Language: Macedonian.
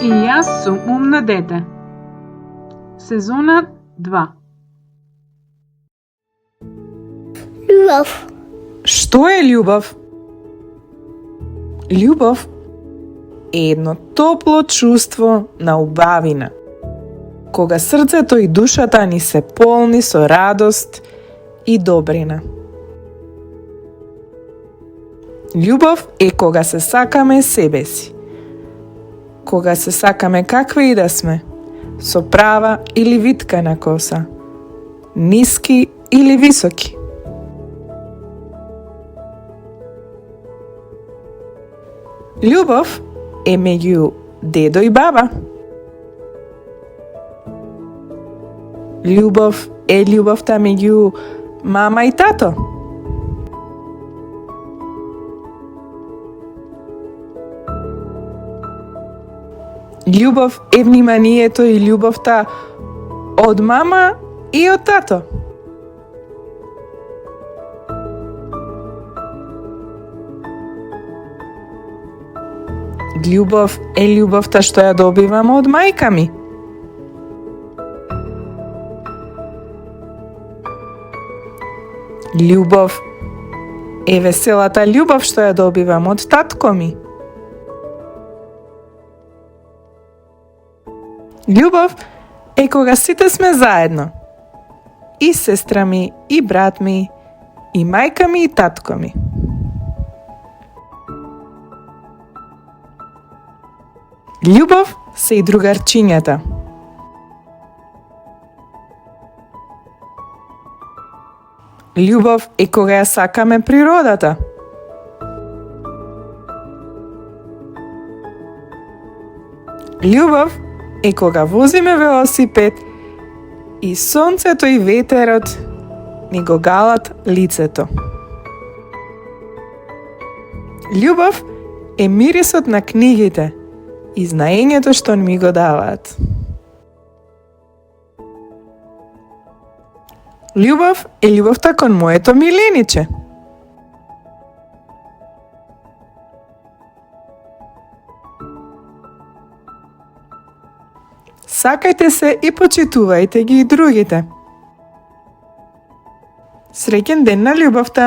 И јас сум умно дете. Сезона 2. Љубов. Што е љубов? Љубов е едно топло чувство на убавина, кога срцето и душата ни се полни со радост и добрина. Љубов е кога се сакаме себе си, кога се сакаме какви и да сме, со права или витка на коса, ниски или високи. Љубов е меѓу дедо и баба. Љубов е љубовта меѓу мама и тато. Љубов е вниманието и љубовта од мама и од тато. Љубов е љубовта што ја добивам од мајка ми. Љубов е веселата љубов што ја добивам од татко ми. Љубов е кога сите сме заедно. И сестра ми, и брат ми, и мајка ми, и татко ми. Љубов се и другарчињата. Љубов е кога ја сакаме природата. Љубов е кога возиме велосипед и сонцето и ветерот ни го галат лицето. Љубов е мирисот на книгите и знаењето што ми го даваат. Љубов е љубовта кон моето милениче. Сакајте се и почитувајте ги и другите. Среќен ден на љубовта!